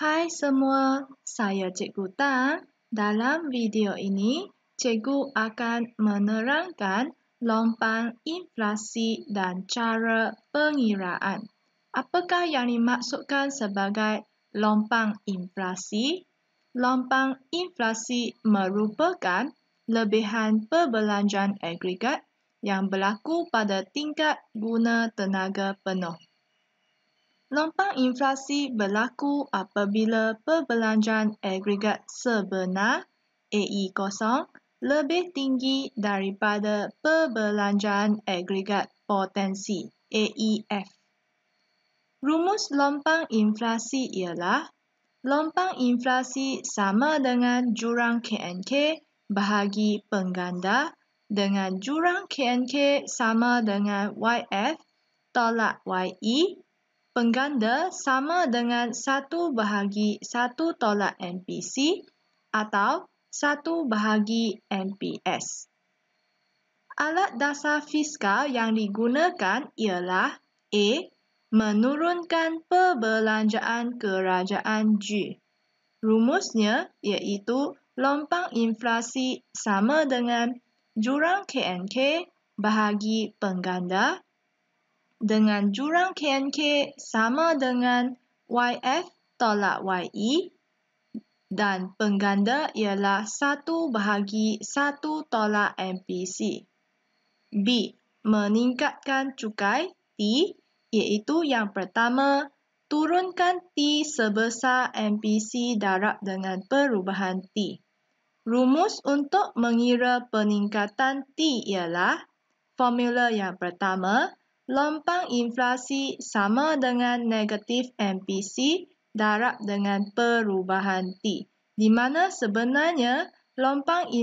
Hai semua, saya Cikgu Tang. Dalam video ini, Cikgu akan menerangkan lompang inflasi dan cara pengiraan. Apakah yang dimaksudkan sebagai lompang inflasi? Lompang inflasi merupakan lebihan perbelanjaan agregat yang berlaku pada tingkat guna tenaga penuh. Lompang inflasi berlaku apabila perbelanjaan agregat sebenar AE0 lebih tinggi daripada perbelanjaan agregat potensi AEF. Rumus lompang inflasi ialah lompang inflasi sama dengan jurang KNK bahagi pengganda dengan jurang KNK sama dengan YF tolak YE. Pengganda sama dengan 1 bahagi 1 tolak MPC atau 1 bahagi MPS. Alat dasar fiskal yang digunakan ialah A. Menurunkan perbelanjaan kerajaan G. Rumusnya iaitu lompang inflasi sama dengan jurang KNK bahagi pengganda dengan jurang KNK sama dengan YF tolak YE dan pengganda ialah 1 bahagi 1 tolak MPC. B. Meningkatkan cukai T iaitu yang pertama, turunkan T sebesar MPC darab dengan perubahan T. Rumus untuk mengira peningkatan T ialah formula yang pertama, lompang inflasi sama dengan negatif MPC darab dengan perubahan T, di mana sebenarnya lompang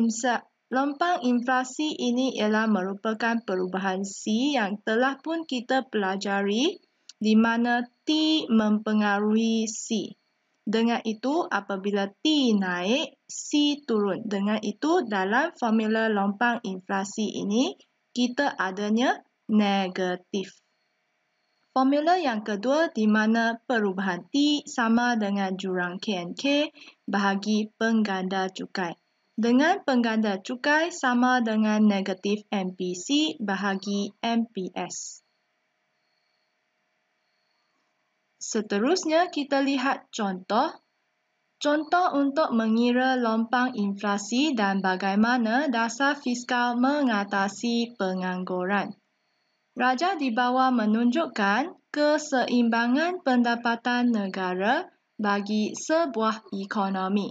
inflasi ini ialah merupakan perubahan C yang telah pun kita pelajari, di mana T mempengaruhi C. Dengan itu, apabila T naik, C turun. Dengan itu, dalam formula lompang inflasi ini, kita adanya negatif. Formula yang kedua di mana perubahan T sama dengan jurang KNK bahagi pengganda cukai. Dengan pengganda cukai sama dengan negatif MPC bahagi MPS. Seterusnya kita lihat contoh. Contoh untuk mengira lompang inflasi dan bagaimana dasar fiskal mengatasi pengangguran. Raja di bawah menunjukkan keseimbangan pendapatan negara bagi sebuah ekonomi.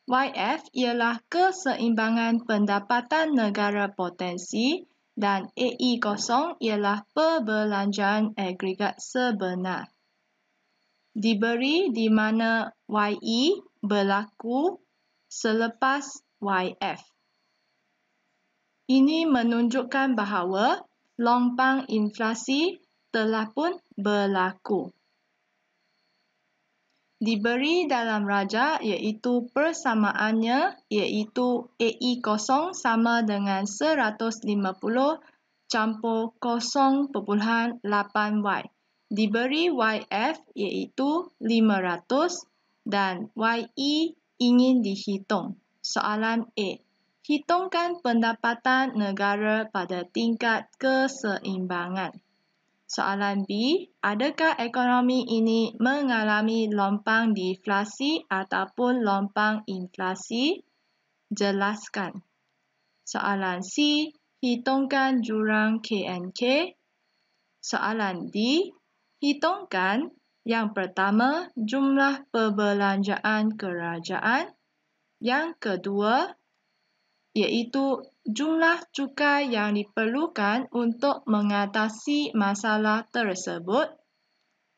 YF ialah keseimbangan pendapatan negara potensi dan AE0 ialah perbelanjaan agregat sebenar. Diberi di mana YE berlaku selepas YF. Ini menunjukkan bahawa lompang inflasi telah pun berlaku. Diberi dalam raja iaitu persamaannya iaitu AE0 sama dengan 150 campur 0.8Y. Diberi YF iaitu 500 dan YE ingin dihitung. Soalan A. Hitungkan pendapatan negara pada tingkat keseimbangan. Soalan B. Adakah ekonomi ini mengalami lompang deflasi ataupun lompang inflasi? Jelaskan. Soalan C. Hitungkan jurang KNK. Soalan D. Hitungkan yang pertama jumlah perbelanjaan kerajaan. Yang kedua iaitu jumlah cukai yang diperlukan untuk mengatasi masalah tersebut.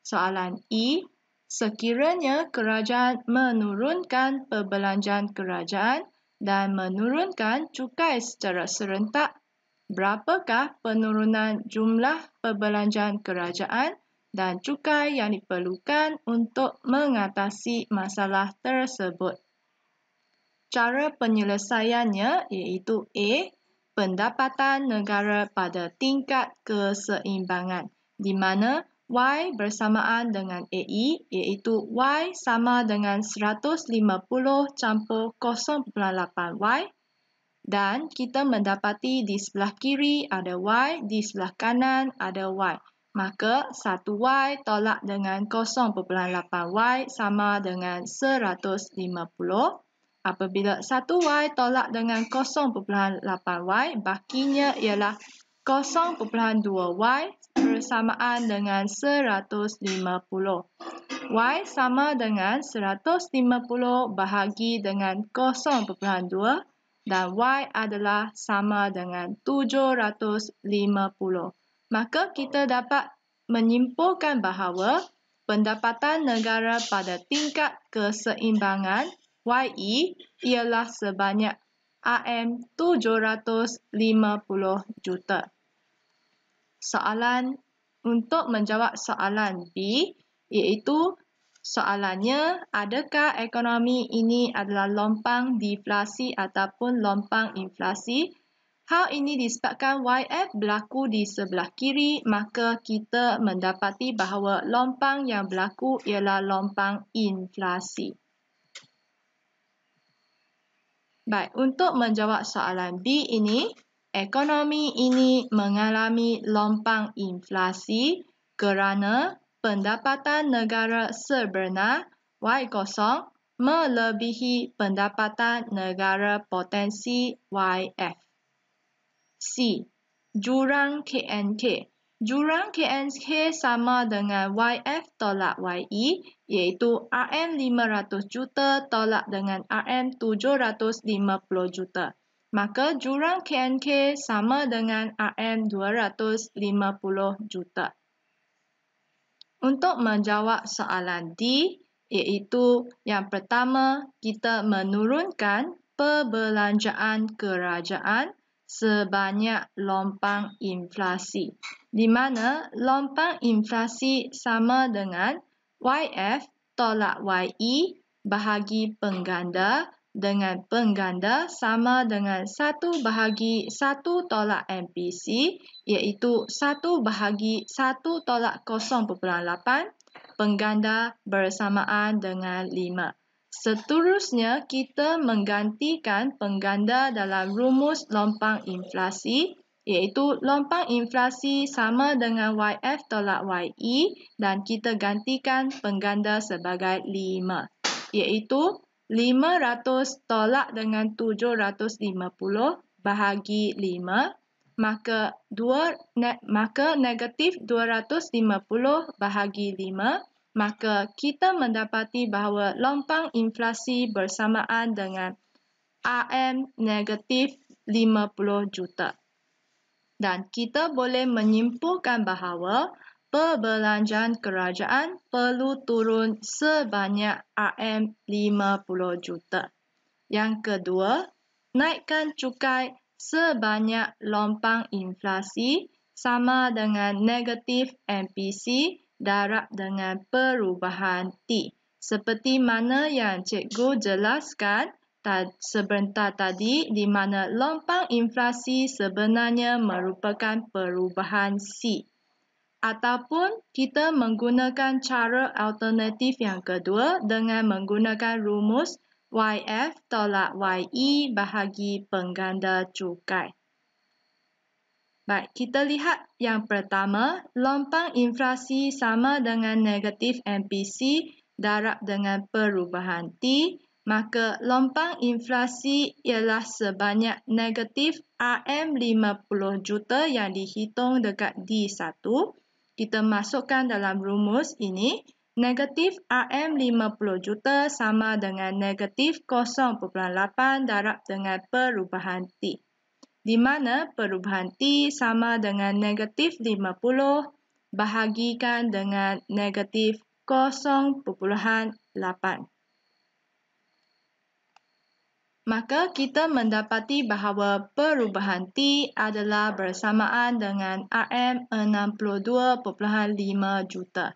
Soalan E. Sekiranya kerajaan menurunkan perbelanjaan kerajaan dan menurunkan cukai secara serentak, berapakah penurunan jumlah perbelanjaan kerajaan dan cukai yang diperlukan untuk mengatasi masalah tersebut? Cara penyelesaiannya iaitu A. Pendapatan negara pada tingkat keseimbangan, di mana Y bersamaan dengan AE, iaitu Y sama dengan 150 campur 0.8 Y. Dan kita mendapati di sebelah kiri ada Y, di sebelah kanan ada Y. Maka 1Y tolak dengan 0.8Y sama dengan 150. Apabila 1Y tolak dengan 0.8Y, bakinya ialah 0.2Y bersamaan dengan 150. Y sama dengan 150 bahagi dengan 0.2 dan Y adalah sama dengan 750. Maka kita dapat menyimpulkan bahawa pendapatan negara pada tingkat keseimbangan YE ialah sebanyak RM750 juta. Soalan untuk menjawab soalan B, iaitu soalannya, adakah ekonomi ini adalah lompang deflasi ataupun lompang inflasi? Hal ini disebabkan YF berlaku di sebelah kiri, maka kita mendapati bahawa lompang yang berlaku ialah lompang inflasi. Baik, untuk menjawab soalan B ini, ekonomi ini mengalami lompang inflasi kerana pendapatan negara sebenar Y0 melebihi pendapatan negara potensi YF. C. Jurang KNK. Jurang KNK sama dengan YF tolak YE, iaitu RM500 juta tolak dengan RM750 juta. Maka jurang KNK sama dengan RM250 juta. Untuk menjawab soalan D, iaitu yang pertama, kita menurunkan perbelanjaan kerajaan sebanyak lompang inflasi, di mana lompang inflasi sama dengan YF tolak YE bahagi pengganda dengan pengganda sama dengan 1 bahagi 1 tolak MPC, iaitu 1 bahagi 1 tolak 0.8 pengganda bersamaan dengan 5. Seterusnya, kita menggantikan pengganda dalam rumus lompang inflasi, iaitu lompang inflasi sama dengan YF tolak YE dan kita gantikan pengganda sebagai 5, iaitu 500 tolak dengan 750 bahagi 5, maka negatif 250 bahagi 5, maka kita mendapati bahawa lompang inflasi bersamaan dengan RM negatif 50 juta. Dan kita boleh menyimpulkan bahawa perbelanjaan kerajaan perlu turun sebanyak RM50 juta. Yang kedua, naikkan cukai sebanyak lompang inflasi sama dengan negatif MPC darab dengan perubahan T. Seperti mana yang cikgu jelaskan sebentar tadi, di mana lompang inflasi sebenarnya merupakan perubahan C. Ataupun kita menggunakan cara alternatif yang kedua dengan menggunakan rumus YF tolak YE bahagi pengganda cukai. Baik, kita lihat yang pertama, lompang inflasi sama dengan negatif MPC darab dengan perubahan T, maka lompang inflasi ialah sebanyak negatif RM50 juta yang dihitung dekat D1. Kita masukkan dalam rumus ini, negatif RM50 juta sama dengan negatif 0.8 darab dengan perubahan T, di mana perubahan T sama dengan negatif 50 bahagikan dengan negatif 0.8. Maka kita mendapati bahawa perubahan T adalah bersamaan dengan RM62.5 juta.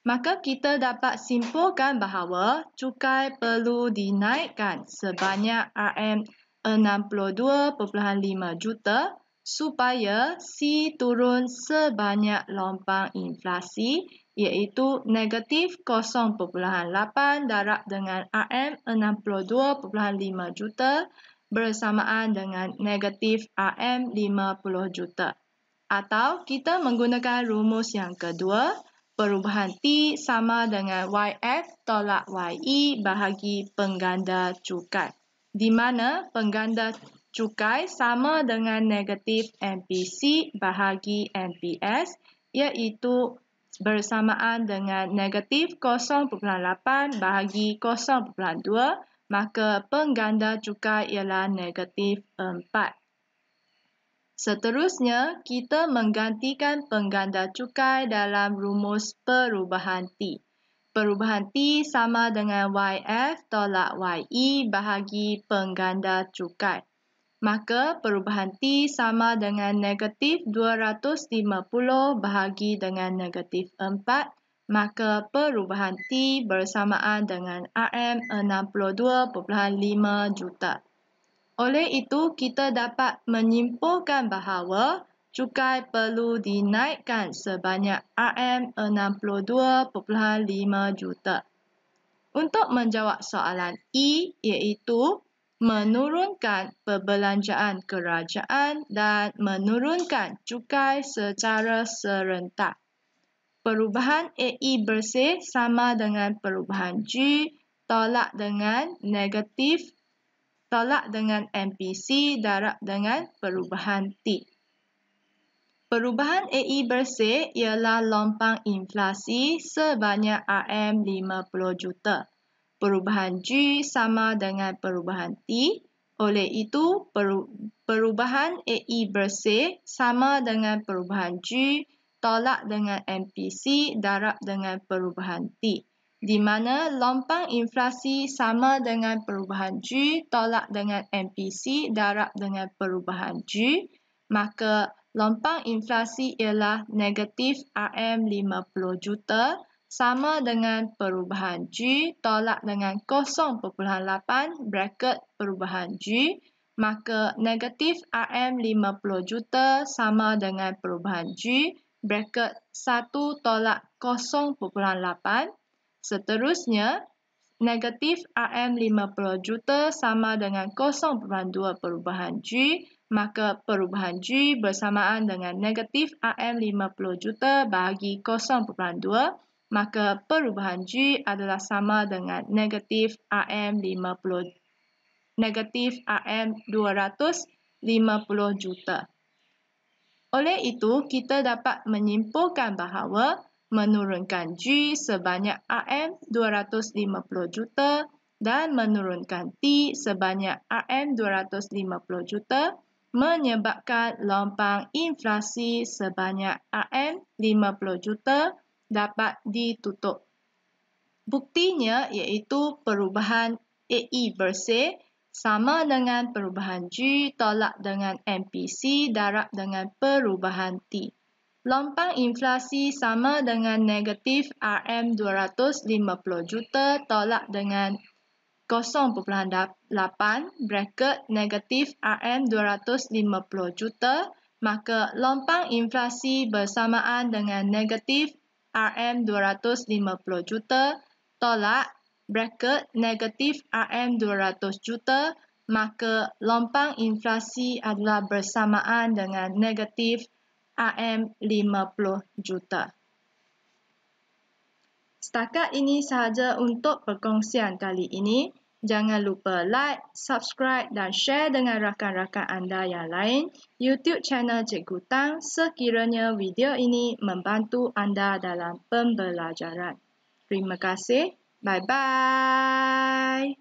Maka kita dapat simpulkan bahawa cukai perlu dinaikkan sebanyak RM62.5 juta supaya C turun sebanyak lompang inflasi iaitu negatif 0.8 darab dengan RM62.5 juta bersamaan dengan negatif RM50 juta. Atau kita menggunakan rumus yang kedua, perubahan T sama dengan YF tolak YE bahagi pengganda cukai, di mana pengganda cukai sama dengan negatif MPC bahagi MPS iaitu bersamaan dengan negatif 0.8 bahagi 0.2, maka pengganda cukai ialah negatif 4. Seterusnya, kita menggantikan pengganda cukai dalam rumus perubahan T. Perubahan T sama dengan YF tolak YE bahagi pengganda cukai. Maka perubahan T sama dengan negatif 250 bahagi dengan negatif 4. Maka perubahan T bersamaan dengan RM62.5 juta. Oleh itu, kita dapat menyimpulkan bahawa cukai perlu dinaikkan sebanyak RM62.5 juta. Untuk menjawab soalan E iaitu menurunkan perbelanjaan kerajaan dan menurunkan cukai secara serentak. Perubahan AE bersih sama dengan perubahan G tolak dengan MPC darab dengan perubahan T. Perubahan AE bersih ialah lompang inflasi sebanyak RM50 juta. Perubahan G sama dengan perubahan T. Oleh itu, perubahan AE bersih sama dengan perubahan G tolak dengan MPC darab dengan perubahan T, di mana lompang inflasi sama dengan perubahan G tolak dengan MPC darab dengan perubahan G, maka lompang inflasi ialah negatif RM50 juta sama dengan perubahan G tolak dengan 0.8 bracket perubahan G, maka negatif RM50 juta sama dengan perubahan G bracket 1 tolak 0.8. Seterusnya, negatif RM50 juta sama dengan 0.2 perubahan G, maka perubahan G bersamaan dengan negatif RM50 juta bahagi 0.2, maka perubahan G adalah sama dengan negatif RM250 juta. Oleh itu, kita dapat menyimpulkan bahawa menurunkan G sebanyak RM250 juta dan menurunkan T sebanyak RM250 juta menyebabkan lompang inflasi sebanyak RM50 juta dapat ditutup. Buktinya iaitu perubahan AE bersih sama dengan perubahan G tolak dengan MPC darab dengan perubahan T. Lompang inflasi sama dengan negatif RM250 juta tolak dengan 0.8 bracket negatif RM250 juta, maka lompang inflasi bersamaan dengan negatif RM250 juta tolak bracket negatif RM200 juta, maka lompang inflasi adalah bersamaan dengan negatif RM50 juta. Setakat ini sahaja untuk perkongsian kali ini. Jangan lupa like, subscribe dan share dengan rakan-rakan anda yang lain YouTube channel Cikgu Tang sekiranya video ini membantu anda dalam pembelajaran. Terima kasih. Bye-bye.